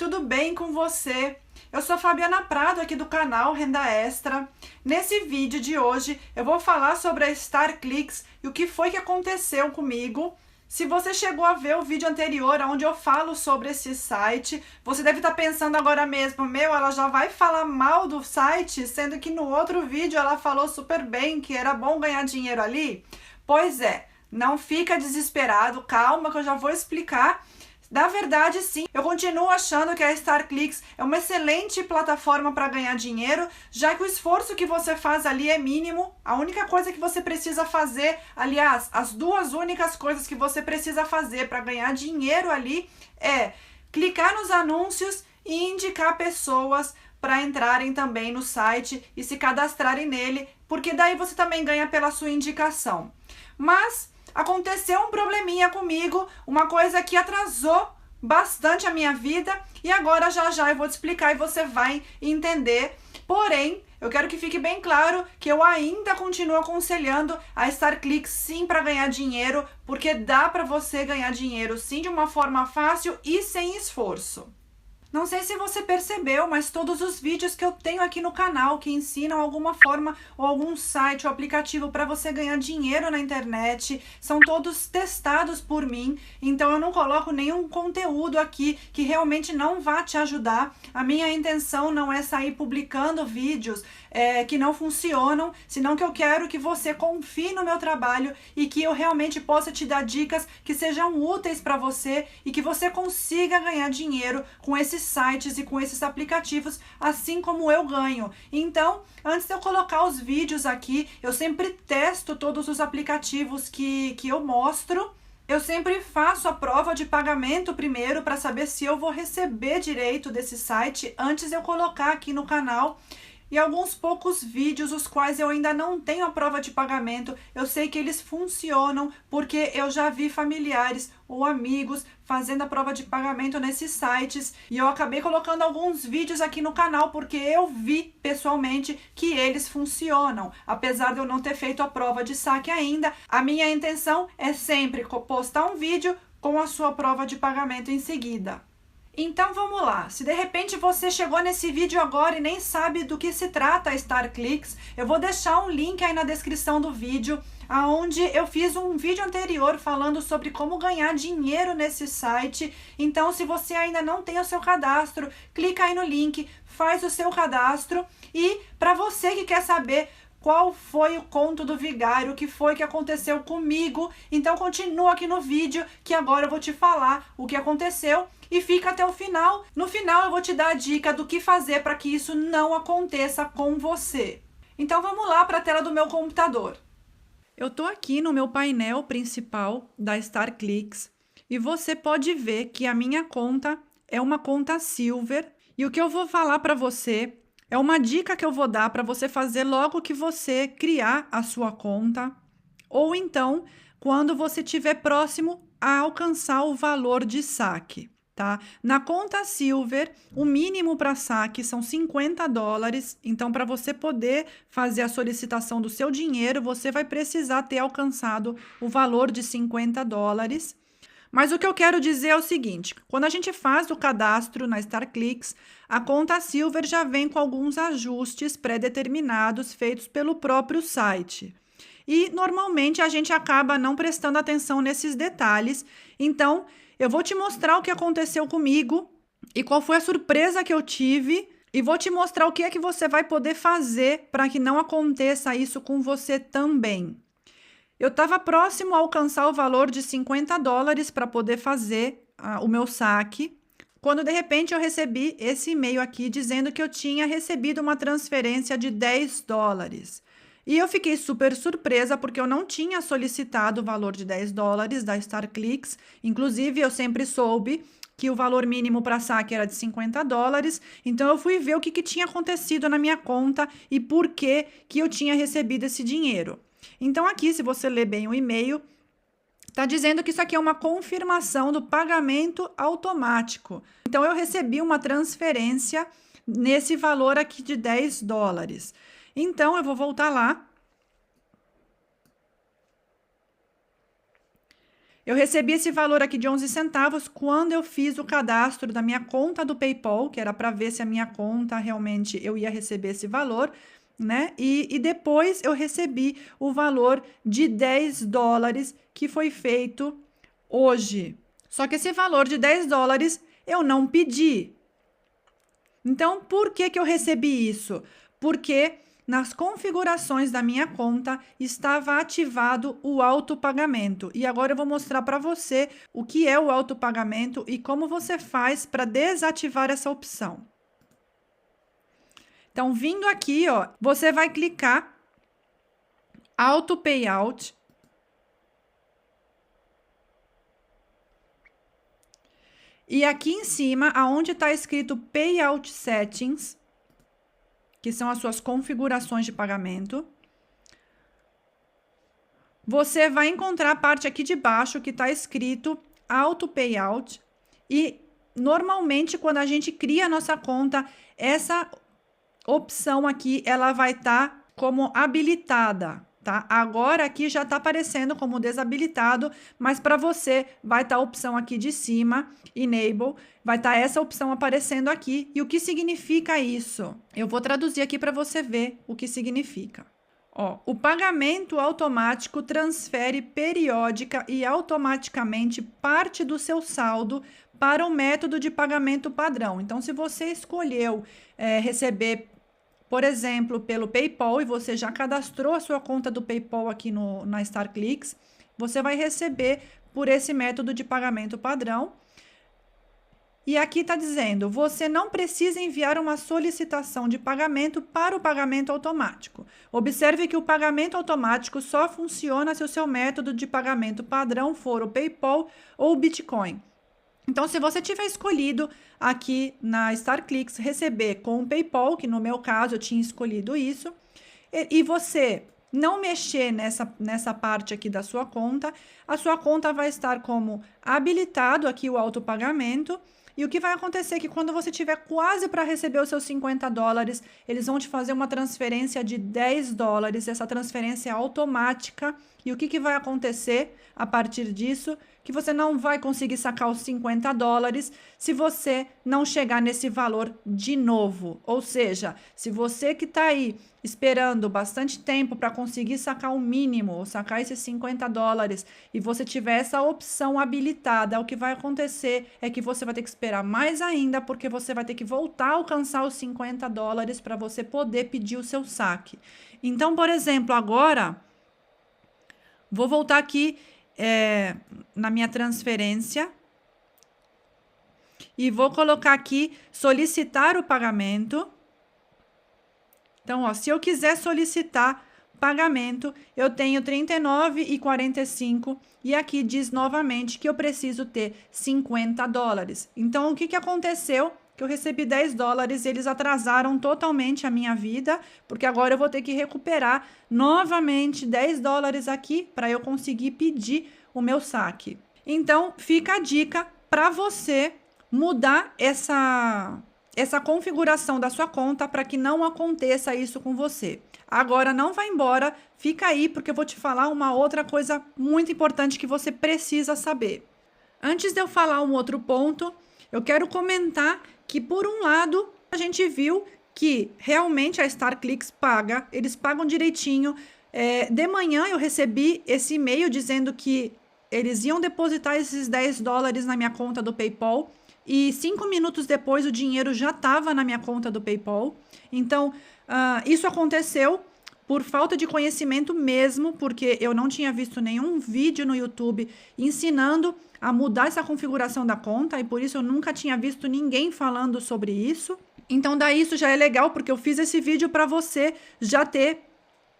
tudo bem com você? Eu sou a Fabiana Prado aqui do canal Renda Extra. Nesse vídeo de hoje eu vou falar sobre a StarClix e o que foi que aconteceu comigo. Se você chegou a ver o vídeo anterior onde eu falo sobre esse site, você deve estar pensando agora mesmo, ela já vai falar mal do site, sendo que no outro vídeo ela falou super bem, que era bom ganhar dinheiro ali. Pois é, não fica desesperado, calma que eu já vou explicar. Na verdade, sim, eu continuo achando que a StarClix é uma excelente plataforma para ganhar dinheiro, já que o esforço que você faz ali é mínimo. A única coisa que você precisa fazer, aliás, as duas únicas coisas que você precisa fazer para ganhar dinheiro ali é clicar nos anúncios e indicar pessoas para entrarem também no site e se cadastrarem nele, porque daí você também ganha pela sua indicação. Mas aconteceu um probleminha comigo, uma coisa que atrasou bastante a minha vida e agora já eu vou te explicar e você vai entender. Porém, eu quero que fique bem claro que eu ainda continuo aconselhando a StarClix sim para ganhar dinheiro, porque dá para você ganhar dinheiro sim de uma forma fácil e sem esforço. Não sei se você percebeu, mas todos os vídeos que eu tenho aqui no canal que ensinam alguma forma ou algum site ou aplicativo para você ganhar dinheiro na internet, são todos testados por mim, então eu não coloco nenhum conteúdo aqui que realmente não vá te ajudar. A minha intenção não é sair publicando vídeos que não funcionam, senão que eu quero que você confie no meu trabalho e que eu realmente possa te dar dicas que sejam úteis para você e que você consiga ganhar dinheiro com esses sites e com esses aplicativos, assim como eu ganho. Então, antes de eu colocar os vídeos aqui, eu sempre testo todos os aplicativos que eu mostro. Eu sempre faço a prova de pagamento primeiro para saber se eu vou receber direito desse site antes de eu colocar aqui no canal. E alguns poucos vídeos, os quais eu ainda não tenho a prova de pagamento, eu sei que eles funcionam porque eu já vi familiares ou amigos fazendo a prova de pagamento nesses sites e eu acabei colocando alguns vídeos aqui no canal porque eu vi pessoalmente que eles funcionam. Apesar de eu não ter feito a prova de saque ainda, a minha intenção é sempre postar um vídeo com a sua prova de pagamento em seguida. Então vamos lá, se de repente você chegou nesse vídeo agora e nem sabe do que se trata a StarClix, eu vou deixar um link aí na descrição do vídeo, onde eu fiz um vídeo anterior falando sobre como ganhar dinheiro nesse site. Então se você ainda não tem o seu cadastro, clica aí no link, faz o seu cadastro e para você que quer saber qual foi o conto do vigário, o que foi que aconteceu comigo, então continua aqui no vídeo que agora eu vou te falar o que aconteceu e fica até o final. No final eu vou te dar a dica do que fazer para que isso não aconteça com você. Então vamos lá para a tela do meu computador. Eu estou aqui no meu painel principal da StarClix e você pode ver que a minha conta é uma conta Silver e o que eu vou falar para você é uma dica que eu vou dar para você fazer logo que você criar a sua conta, ou então quando você estiver próximo a alcançar o valor de saque, tá? Na conta Silver, o mínimo para saque são $50, então para você poder fazer a solicitação do seu dinheiro, você vai precisar ter alcançado o valor de $50. Mas o que eu quero dizer é o seguinte, quando a gente faz o cadastro na StarClix, a conta Silver já vem com alguns ajustes pré-determinados feitos pelo próprio site. E normalmente a gente acaba não prestando atenção nesses detalhes, então eu vou te mostrar o que aconteceu comigo e qual foi a surpresa que eu tive e vou te mostrar o que é que você vai poder fazer para que não aconteça isso com você também. Eu estava próximo a alcançar o valor de $50 para poder fazer o meu saque, quando de repente eu recebi esse e-mail aqui dizendo que eu tinha recebido uma transferência de $10. E eu fiquei super surpresa porque eu não tinha solicitado o valor de $10 da StarClix, inclusive eu sempre soube que o valor mínimo para saque era de $50, então eu fui ver o que tinha acontecido na minha conta e por que eu tinha recebido esse dinheiro. Então aqui, se você ler bem o e-mail, está dizendo que isso aqui é uma confirmação do pagamento automático. Então eu recebi uma transferência nesse valor aqui de $10. Então eu vou voltar lá. Eu recebi esse valor aqui de 11 centavos quando eu fiz o cadastro da minha conta do PayPal, que era para ver se a minha conta realmente eu ia receber esse valor, né? E depois eu recebi o valor de 10 dólares que foi feito hoje. Só que esse valor de 10 dólares eu não pedi. Então, por que eu recebi isso? Porque nas configurações da minha conta estava ativado o autopagamento. E agora eu vou mostrar para você o que é o autopagamento e como você faz para desativar essa opção. Então, vindo aqui, ó, você vai clicar Auto Payout. E aqui em cima, aonde está escrito Payout Settings, que são as suas configurações de pagamento, você vai encontrar a parte aqui de baixo que está escrito Auto Payout. E normalmente, quando a gente cria a nossa conta, essa opção aqui, ela vai estar como habilitada, tá? Agora aqui já está aparecendo como desabilitado, mas para você vai estar a opção aqui de cima, Enable, vai estar essa opção aparecendo aqui. E o que significa isso? Eu vou traduzir aqui para você ver o que significa. Ó, o pagamento automático transfere periódica e automaticamente parte do seu saldo para o método de pagamento padrão. Então, se você escolheu receber, por exemplo, pelo PayPal e você já cadastrou a sua conta do PayPal aqui na StarClicks, você vai receber por esse método de pagamento padrão. E aqui está dizendo, você não precisa enviar uma solicitação de pagamento para o pagamento automático. Observe que o pagamento automático só funciona se o seu método de pagamento padrão for o PayPal ou o Bitcoin. Então, se você tiver escolhido aqui na StarClicks receber com o PayPal, que no meu caso eu tinha escolhido isso, e você não mexer nessa parte aqui da sua conta, a sua conta vai estar como habilitado aqui o autopagamento. E o que vai acontecer é que quando você tiver quase para receber os seus 50 dólares, eles vão te fazer uma transferência de 10 dólares, essa transferência é automática. E o que vai acontecer a partir disso? Que você não vai conseguir sacar os 50 dólares se você não chegar nesse valor de novo. Ou seja, se você que está aí esperando bastante tempo para conseguir sacar o mínimo, ou sacar esses 50 dólares, e você tiver essa opção habilitada, o que vai acontecer é que você vai ter que esperar mais ainda, porque você vai ter que voltar a alcançar os 50 dólares para você poder pedir o seu saque. Então, por exemplo, agora, vou voltar aqui na minha transferência e vou colocar aqui solicitar o pagamento. Então, ó, se eu quiser solicitar pagamento, eu tenho 39,45 e aqui diz novamente que eu preciso ter 50 dólares. Então, o que aconteceu? Que eu recebi 10 dólares, eles atrasaram totalmente a minha vida, porque agora eu vou ter que recuperar novamente 10 dólares aqui para eu conseguir pedir o meu saque. Então, fica a dica para você mudar essa configuração da sua conta para que não aconteça isso com você. Agora, não vai embora, fica aí, porque eu vou te falar uma outra coisa muito importante que você precisa saber. Antes de eu falar um outro ponto, eu quero comentar que, por um lado, a gente viu que realmente a StarClicks paga, eles pagam direitinho. De manhã eu recebi esse e-mail dizendo que eles iam depositar esses 10 dólares na minha conta do PayPal e 5 minutos depois o dinheiro já estava na minha conta do PayPal. Então, isso aconteceu por falta de conhecimento mesmo, porque eu não tinha visto nenhum vídeo no YouTube ensinando a mudar essa configuração da conta e por isso eu nunca tinha visto ninguém falando sobre isso. Então, daí isso já é legal, porque eu fiz esse vídeo para você já ter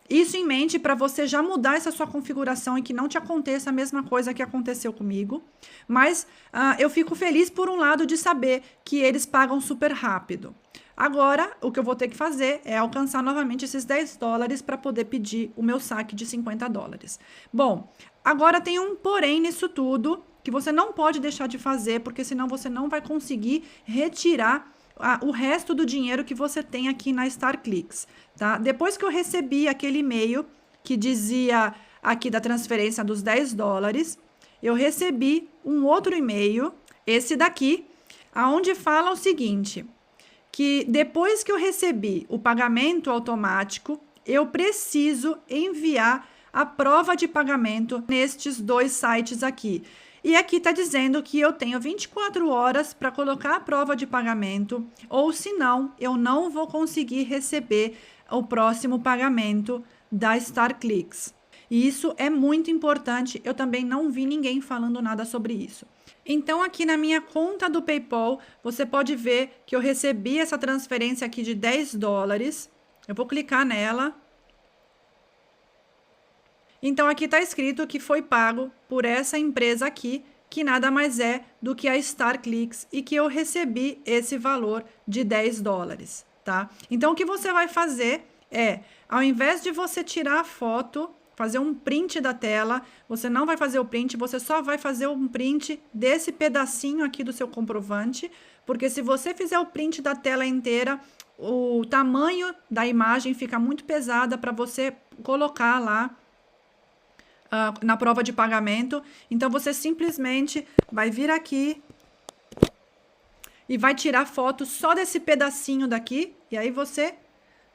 isso em mente, para você já mudar essa sua configuração e que não te aconteça a mesma coisa que aconteceu comigo. Mas eu fico feliz, por um lado, de saber que eles pagam super rápido. Agora, o que eu vou ter que fazer é alcançar novamente esses 10 dólares para poder pedir o meu saque de 50 dólares. Bom, agora tem um porém nisso tudo, que você não pode deixar de fazer, porque senão você não vai conseguir retirar o resto do dinheiro que você tem aqui na StarClicks, tá? Depois que eu recebi aquele e-mail que dizia aqui da transferência dos 10 dólares, eu recebi um outro e-mail, esse daqui, aonde fala o seguinte, que depois que eu recebi o pagamento automático, eu preciso enviar a prova de pagamento nestes dois sites aqui. E aqui está dizendo que eu tenho 24 horas para colocar a prova de pagamento, ou senão eu não vou conseguir receber o próximo pagamento da StarClicks. E isso é muito importante, eu também não vi ninguém falando nada sobre isso. Então, aqui na minha conta do PayPal, você pode ver que eu recebi essa transferência aqui de $10. Eu vou clicar nela. Então, aqui está escrito que foi pago por essa empresa aqui, que nada mais é do que a StarClicks, e que eu recebi esse valor de $10, tá? Então, o que você vai fazer é, ao invés de você tirar a foto, fazer um print da tela, você não vai fazer o print, você só vai fazer um print desse pedacinho aqui do seu comprovante, porque se você fizer o print da tela inteira, o tamanho da imagem fica muito pesada para você colocar lá na prova de pagamento. Então, você simplesmente vai vir aqui e vai tirar foto só desse pedacinho daqui, e aí você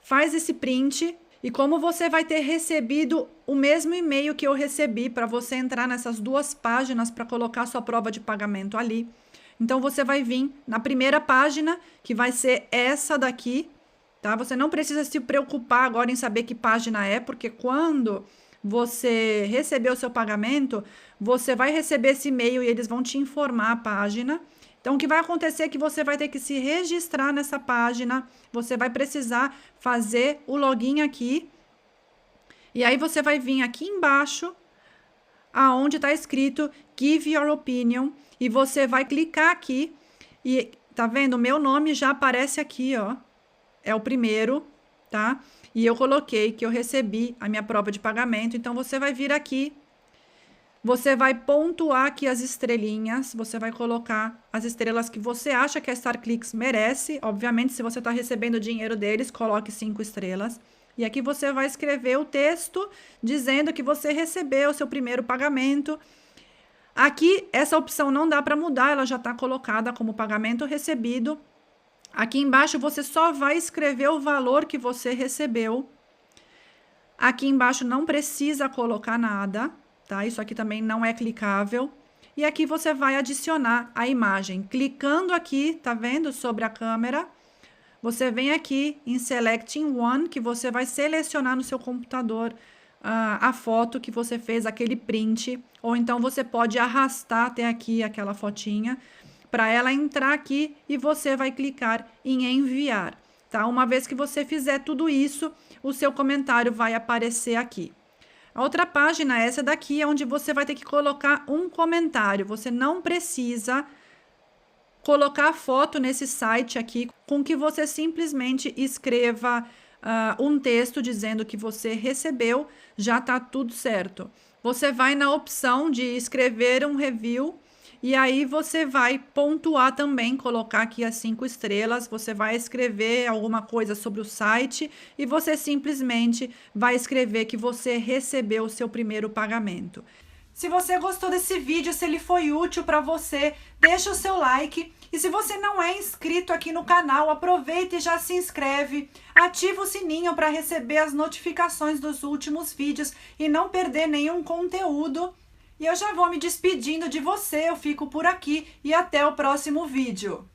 faz esse print. E como você vai ter recebido o mesmo e-mail que eu recebi para você entrar nessas duas páginas para colocar sua prova de pagamento ali. Então, você vai vir na primeira página, que vai ser essa daqui, tá? Você não precisa se preocupar agora em saber que página é, porque quando você receber o seu pagamento, você vai receber esse e-mail e eles vão te informar a página. Então, o que vai acontecer é que você vai ter que se registrar nessa página, você vai precisar fazer o login aqui, e aí você vai vir aqui embaixo, aonde está escrito Give Your Opinion, e você vai clicar aqui, e tá vendo? O meu nome já aparece aqui, ó, é o primeiro, tá? E eu coloquei que eu recebi a minha prova de pagamento, então você vai vir aqui, você vai pontuar aqui as estrelinhas, você vai colocar as estrelas que você acha que a StarClicks merece. Obviamente, se você está recebendo dinheiro deles, coloque 5 estrelas. E aqui você vai escrever o texto dizendo que você recebeu o seu primeiro pagamento. Aqui, essa opção não dá para mudar, ela já está colocada como pagamento recebido. Aqui embaixo, você só vai escrever o valor que você recebeu. Aqui embaixo não precisa colocar nada. Tá? Isso aqui também não é clicável. E aqui você vai adicionar a imagem. Clicando aqui, tá vendo? Sobre a câmera. Você vem aqui em Selecting One, que você vai selecionar no seu computador a foto que você fez, aquele print. Ou então você pode arrastar até aqui aquela fotinha para ela entrar aqui e você vai clicar em enviar. Tá? Uma vez que você fizer tudo isso, o seu comentário vai aparecer aqui. A outra página, essa daqui, é onde você vai ter que colocar um comentário. Você não precisa colocar foto nesse site aqui, com que você simplesmente escreva um texto dizendo que você recebeu, já está tudo certo. Você vai na opção de escrever um review e aí você vai pontuar também, colocar aqui as 5 estrelas, você vai escrever alguma coisa sobre o site e você simplesmente vai escrever que você recebeu o seu primeiro pagamento. Se você gostou desse vídeo, se ele foi útil para você, deixa o seu like. E se você não é inscrito aqui no canal, aproveita e já se inscreve. Ativa o sininho para receber as notificações dos últimos vídeos e não perder nenhum conteúdo. E eu já vou me despedindo de você, eu fico por aqui e até o próximo vídeo.